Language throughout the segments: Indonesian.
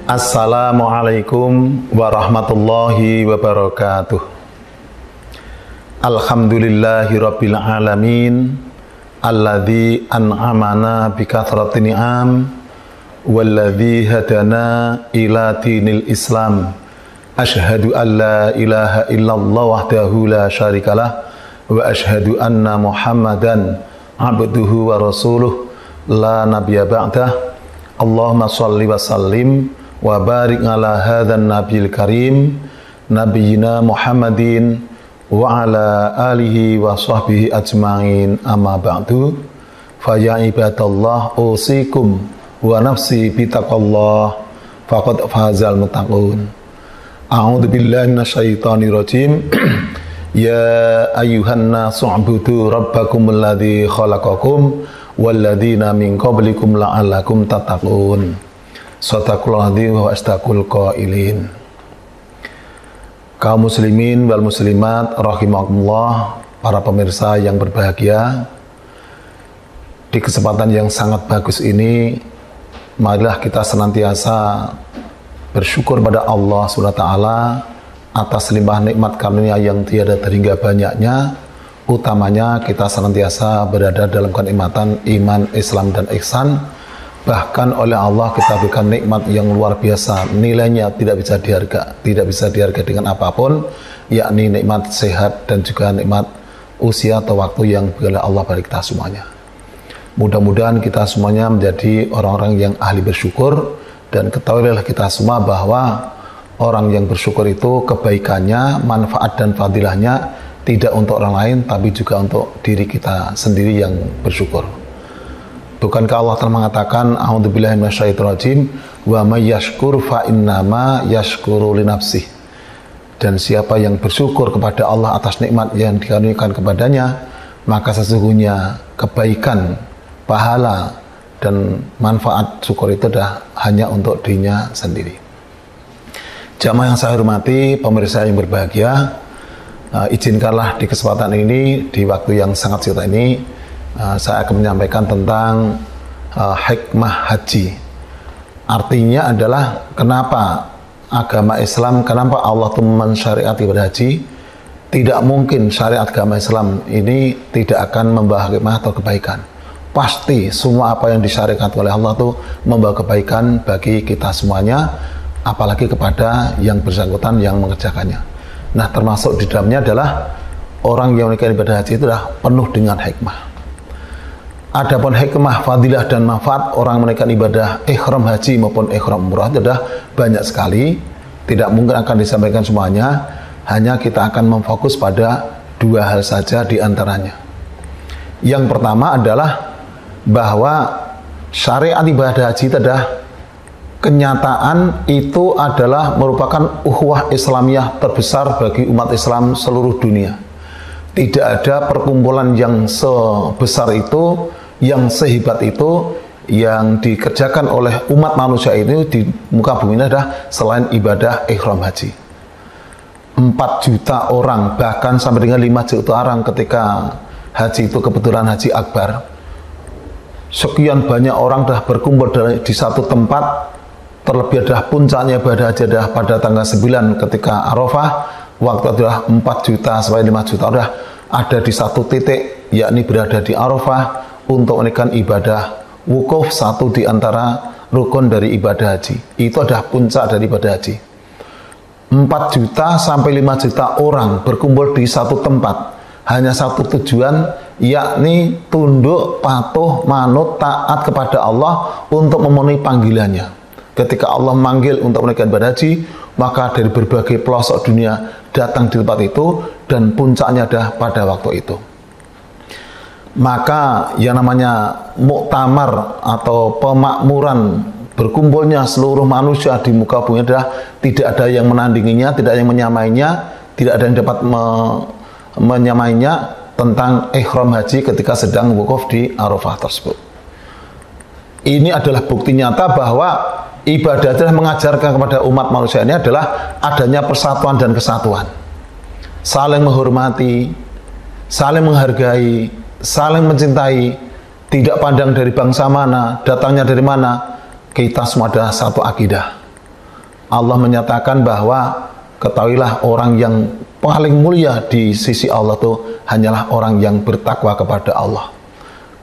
Assalamualaikum warahmatullahi wabarakatuh. Alhamdulillahi rabbil alamin, alladzi an'amana bikatsrati ni'am, walladzi hadana ila dinil Islam. Asyhadu an la ilaha illallah wahdahu la syarikalah, wa asyhadu anna Muhammadan abduhu wa rasuluh la nabiyya ba'dah. Allahumma shalli wa sallim wa barik ala hadzal nabiyil karim nabiyina Muhammadin wa ala alihi wa sahbihi ajma'in, amma ba'du. Fa ya ibadallah usikum wa nafsi bitaqallah faqad fazal muttaqun. A'udzu billahi minasyaitonir rajim. Ya ayyuhan nasu u'budu rabbakumul ladzi khalaqakum walladzina min qablikum la'allakum tattaqun. Shadaqallahu wa astaqul qailin. Kaum muslimin wal muslimat rahimakumullah, para pemirsa yang berbahagia, di kesempatan yang sangat bagus ini marilah kita senantiasa bersyukur pada Allah SWT atas limpah nikmat karunia yang tiada terhingga banyaknya. Utamanya kita senantiasa berada dalam kenikmatan iman, Islam dan ihsan. Bahkan oleh Allah kita berikan nikmat yang luar biasa, nilainya tidak bisa diharga dengan apapun, yakni nikmat sehat dan juga nikmat usia atau waktu yang oleh Allah bagi kita semuanya. Mudah-mudahan kita semuanya menjadi orang-orang yang ahli bersyukur, dan ketahuilah kita semua bahwa orang yang bersyukur itu kebaikannya, manfaat dan fadilahnya tidak untuk orang lain, tapi juga untuk diri kita sendiri yang bersyukur. Bukankah Allah telah mengatakan, a'udzubillahi minasyaitonir rajim, wa may yashkur fa innama yashkuru li nafsih. Dan siapa yang bersyukur kepada Allah atas nikmat yang dikaruniakan kepadanya, maka sesungguhnya kebaikan, pahala dan manfaat syukur itu dah hanya untuk dirinya sendiri. Jamaah yang saya hormati, pemirsa yang berbahagia, izinkanlah di kesempatan ini, di waktu yang sangat singkat ini, saya akan menyampaikan tentang hikmah haji. Artinya adalah kenapa agama Islam, kenapa Allah itu mensyariati ibadah haji. Tidak mungkin syariat agama Islam ini tidak akan membawa hikmah atau kebaikan. Pasti semua apa yang disyariatkan oleh Allah itu membawa kebaikan bagi kita semuanya, apalagi kepada yang bersangkutan yang mengerjakannya. Nah, termasuk di dalamnya adalah orang yang menunaikan ibadah haji itu adalah penuh dengan hikmah. Adapun hikmah, fadilah dan manfaat orang menunaikan ibadah ihram haji maupun ihram umrah itu adalah banyak sekali. Tidak mungkin akan disampaikan semuanya. Hanya kita akan memfokus pada dua hal saja di antaranya. Yang pertama adalah bahwa syariat ibadah haji itu adalah kenyataan, itu adalah merupakan ukhuwah Islamiyah terbesar bagi umat Islam seluruh dunia. Tidak ada perkumpulan yang sebesar itu, yang sehebat itu, yang dikerjakan oleh umat manusia ini di muka bumi ini adalah selain ibadah ihram haji. 4 juta orang, bahkan sampai dengan 5 juta orang ketika haji itu kebetulan haji akbar. Sekian banyak orang dah berkumpul di satu tempat. Terlebih adalah puncaknya ibadah haji adalah pada tanggal 9 ketika Arafah. Waktu adalah 4 juta sampai 5 juta orang ada di satu titik, yakni berada di Arafah untuk menunaikan ibadah wukuf, satu di antara rukun dari ibadah haji. Itu adalah puncak dari ibadah haji. 4 juta sampai 5 juta orang berkumpul di satu tempat, hanya satu tujuan, yakni tunduk, patuh, manut, taat kepada Allah untuk memenuhi panggilannya. Ketika Allah memanggil untuk menunaikan ibadah haji, maka dari berbagai pelosok dunia datang di tempat itu, dan puncaknya adalah pada waktu itu. Maka yang namanya muktamar atau pemakmuran, berkumpulnya seluruh manusia di muka bumi adalah tidak ada yang menandinginya, tidak ada yang menyamainya, tidak ada yang dapat menyamainya tentang ihram haji ketika sedang wukuf di Arafah tersebut. Ini adalah bukti nyata bahwa ibadah adalah mengajarkan kepada umat manusia ini adalah adanya persatuan dan kesatuan, saling menghormati, saling menghargai, saling mencintai, tidak pandang dari bangsa mana, datangnya dari mana, kita semua adalah satu akidah. Allah menyatakan bahwa ketahuilah orang yang paling mulia di sisi Allah itu hanyalah orang yang bertakwa kepada Allah.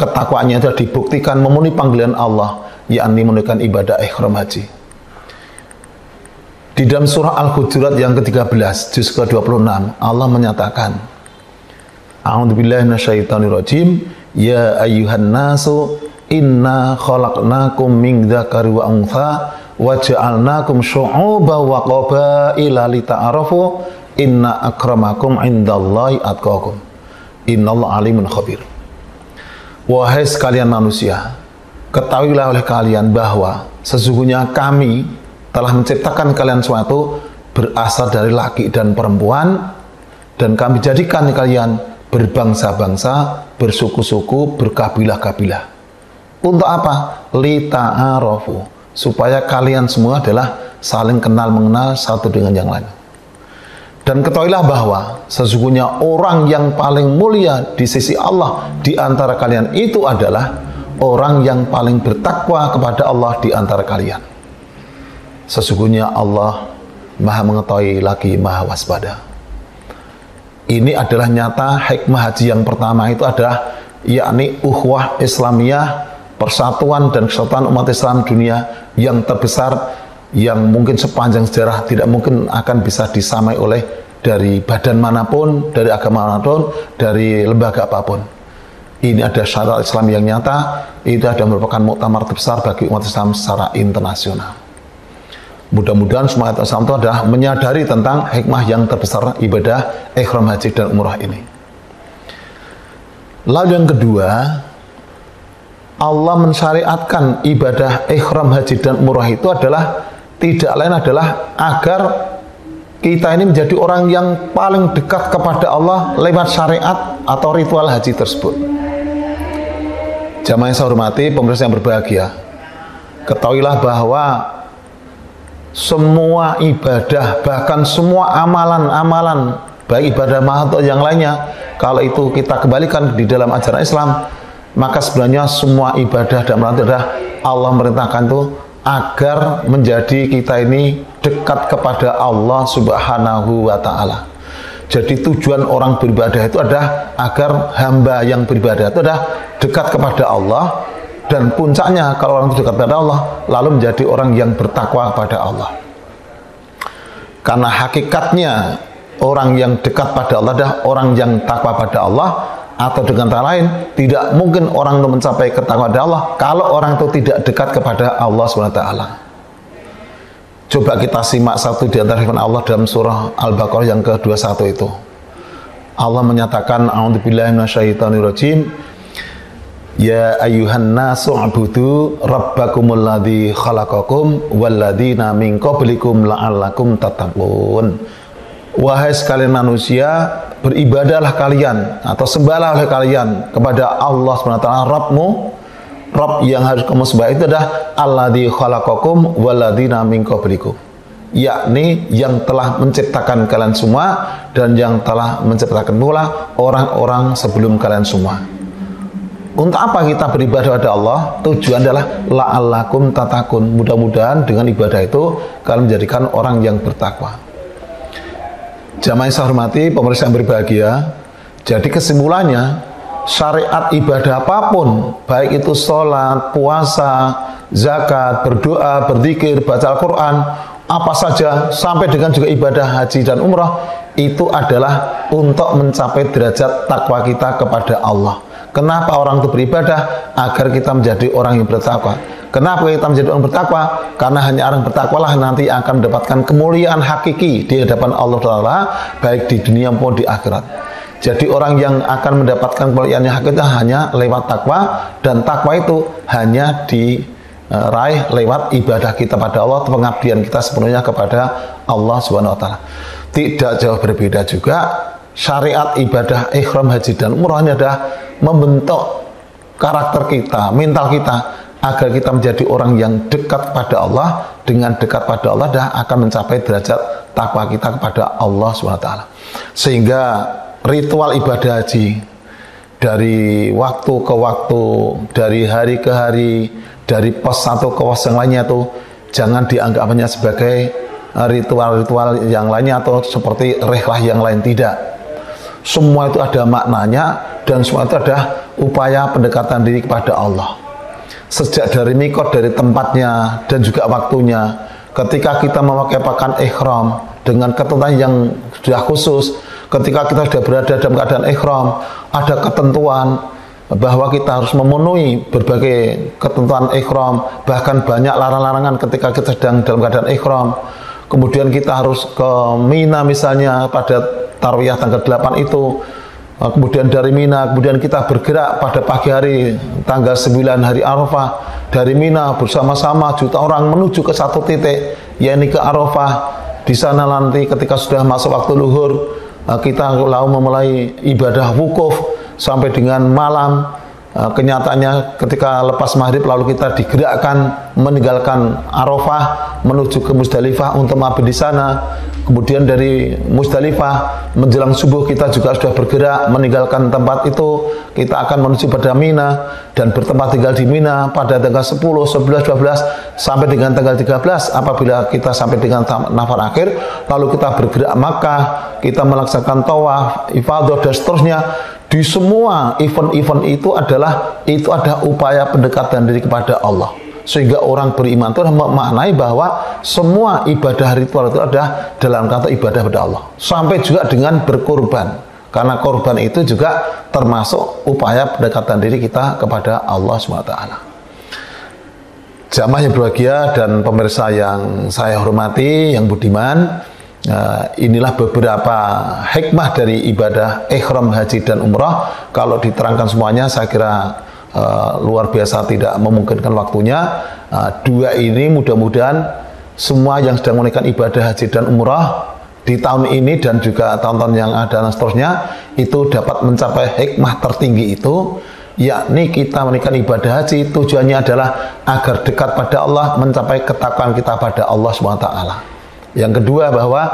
Ketakwaannya itu dibuktikan memenuhi panggilan Allah, yakni menunaikan ibadah ihram haji. Di dalam surah Al-Hujurat yang ke-13, juz ke-26, Allah menyatakan, A'udzubillahi minasyaitonirrajim, ya ayyuhan nasu inna khalaqnakum min dzakari wa untha wa ja'alnakum syu'uban wa qabaila lita'arafu inna akramakum indallahi atqakum innallaha alimun khabir. Wahai sekalian manusia, ketahuilah oleh kalian bahwa sesungguhnya kami telah menciptakan kalian suatu berasal dari laki dan perempuan, dan kami jadikan kalian berbangsa-bangsa, bersuku-suku, berkabilah-kabilah. Untuk apa? Lita'arafu, supaya kalian semua adalah saling kenal mengenal satu dengan yang lain. Dan ketahuilah bahwa sesungguhnya orang yang paling mulia di sisi Allah di antara kalian itu adalah orang yang paling bertakwa kepada Allah di antara kalian. Sesungguhnya Allah Maha mengetahui lagi Maha waspada. Ini adalah nyata hikmah haji yang pertama itu adalah yakni ukhuwah Islamiyah, persatuan dan kesatuan umat Islam dunia yang terbesar, yang mungkin sepanjang sejarah tidak mungkin akan bisa disamai oleh dari badan manapun, dari agama manapun, dari lembaga apapun. Ini ada syariat Islam yang nyata, itu adalah merupakan muktamar terbesar bagi umat Islam secara internasional. Mudah-mudahan semua umat Islam itu adalah menyadari tentang hikmah yang terbesar ibadah ihram haji dan umrah ini. Lalu yang kedua, Allah mensyariatkan ibadah ihram haji dan umrah itu adalah tidak lain adalah agar kita ini menjadi orang yang paling dekat kepada Allah lewat syariat atau ritual haji tersebut. Jamaah yang saya hormati, pemirsa yang berbahagia, ketahuilah bahwa semua ibadah, bahkan semua amalan-amalan, baik ibadah mahal atau yang lainnya, kalau itu kita kembalikan di dalam ajaran Islam, maka sebenarnya semua ibadah dan amalan adalah Allah merintahkan itu agar menjadi kita ini dekat kepada Allah Subhanahu wa Ta'ala. Jadi tujuan orang beribadah itu adalah agar hamba yang beribadah itu adalah dekat kepada Allah, dan puncaknya kalau orang itu dekat kepada Allah lalu menjadi orang yang bertakwa kepada Allah. Karena hakikatnya orang yang dekat pada Allah adalah orang yang takwa pada Allah, atau dengan kata lain, tidak mungkin orang itu mencapai ketakwaan pada Allah kalau orang itu tidak dekat kepada Allah SWT. Coba kita simak satu di antara firman Allah dalam surah Al-Baqarah yang ke-21 itu. Allah menyatakan, A'udzubillahi minasyaitonirrajim, ya ayyuhan nasu ubudu rabbakumul ladzi khalaqakum walladzina min qablikum la'allakum tattaqun. Wahai sekalian manusia, beribadahlah kalian atau sembahlah oleh kalian kepada Allah SWT, Rabbmu. Rabb yang harus kamu sembah itu adalah alladzi khalaqakum walladzina min qablikum, yakni yang telah menciptakan kalian semua dan yang telah menciptakan pula orang-orang sebelum kalian semua. Untuk apa kita beribadah kepada Allah? Tujuan adalah la'allakum tattaqun. Mudah-mudahan dengan ibadah itu kalian menjadikan orang yang bertakwa. Jamaah yang saya hormati, pemirsa yang berbahagia, jadi kesimpulannya, syariat ibadah apapun, baik itu sholat, puasa, zakat, berdoa, berzikir, baca Al-Quran, apa saja, sampai dengan juga ibadah haji dan umrah, itu adalah untuk mencapai derajat takwa kita kepada Allah. Kenapa orang itu beribadah? Agar kita menjadi orang yang bertakwa. Kenapa kita menjadi orang bertakwa? Karena hanya orang bertakwa lah nanti akan mendapatkan kemuliaan hakiki di hadapan Allah Ta'ala, baik di dunia maupun di akhirat. Jadi orang yang akan mendapatkan kemuliaan yang hakiki hanya lewat takwa, dan takwa itu hanya diraih lewat ibadah kita pada Allah, pengabdian kita sepenuhnya kepada Allah Subhanahu wa Ta'ala. Tidak jauh berbeda juga syariat ibadah ihram haji dan umrah ini adalah membentuk karakter kita, mental kita, agar kita menjadi orang yang dekat pada Allah. Dengan dekat pada Allah dah akan mencapai derajat takwa kita kepada Allah SWT. Sehingga ritual ibadah haji dari waktu ke waktu, dari hari ke hari, dari pos satu ke pos yang lainnya itu jangan dianggap hanya sebagai ritual-ritual yang lainnya atau seperti rehlah yang lain, tidak. Semua itu ada maknanya dan semua itu ada upaya pendekatan diri kepada Allah. Sejak dari mikot, dari tempatnya dan juga waktunya. Ketika kita memakai pakaian ihram dengan ketentuan yang sudah khusus, ketika kita sudah berada dalam keadaan ihram, ada ketentuan bahwa kita harus memenuhi berbagai ketentuan ihram, bahkan banyak larang-larangan ketika kita sedang dalam keadaan ihram. Kemudian kita harus ke Mina misalnya pada tarwiyah tanggal 8 itu. Kemudian dari Mina, kemudian kita bergerak pada pagi hari tanggal 9 hari Arafah. Dari Mina bersama-sama juta orang menuju ke satu titik, yakni ke Arafah. Di sana nanti ketika sudah masuk waktu luhur, kita lalu memulai ibadah wukuf sampai dengan malam. Kenyataannya ketika lepas maghrib lalu kita digerakkan meninggalkan Arafah menuju ke Musdalifah untuk mabit di sana. Kemudian dari Musdalifah menjelang subuh kita juga sudah bergerak meninggalkan tempat itu, kita akan menuju pada Mina dan bertempat tinggal di Mina pada tanggal 10, 11, 12 sampai dengan tanggal 13. Apabila kita sampai dengan nafar akhir, lalu kita bergerak Makkah, kita melaksanakan tawaf, ifadah dan seterusnya. Di semua event-event itu ada upaya pendekatan diri kepada Allah, sehingga orang beriman itu memaknai bahwa semua ibadah ritual itu ada dalam kata ibadah kepada Allah, sampai juga dengan berkorban, karena korban itu juga termasuk upaya pendekatan diri kita kepada Allah SWT. Jamaah yang berbahagia dan pemirsa yang saya hormati, yang budiman, inilah beberapa hikmah dari ibadah ihram haji dan umrah. Kalau diterangkan semuanya saya kira luar biasa, tidak memungkinkan waktunya. Dua ini mudah-mudahan semua yang sedang menunaikan ibadah haji dan umrah di tahun ini dan juga tahun-tahun yang ada dan seterusnya itu dapat mencapai hikmah tertinggi itu, yakni kita menunaikan ibadah haji tujuannya adalah agar dekat pada Allah, mencapai ketakwaan kita pada Allah SWT. Yang kedua, bahwa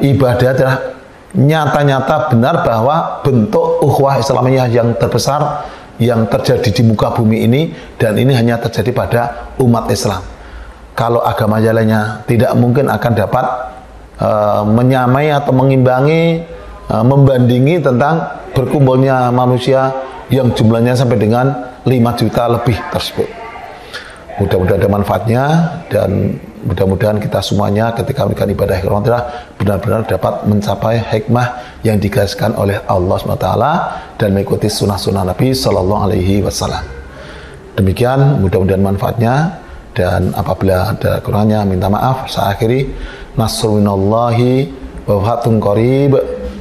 ibadah adalah nyata-nyata benar bahwa bentuk ukhuwah Islamiyah yang terbesar yang terjadi di muka bumi ini, dan ini hanya terjadi pada umat Islam. Kalau agama lainnya tidak mungkin akan dapat menyamai atau mengimbangi, membandingi tentang berkumpulnya manusia yang jumlahnya sampai dengan 5 juta lebih tersebut. Mudah-mudahan ada manfaatnya, dan mudah-mudahan kita semuanya ketika melakukan ibadah ihram benar-benar dapat mencapai hikmah yang digariskan oleh Allah SWT dan mengikuti sunnah-sunnah Nabi Sallallahu Alaihi Wasallam. Demikian, mudah-mudahan manfaatnya, dan apabila ada kurangnya minta maaf. Saya akhiri, nasruminallahi wa fatun qarib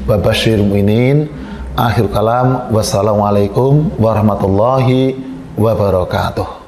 wa basyiril mu'minin. Akhir kalam, wassalamualaikum warahmatullahi wabarakatuh.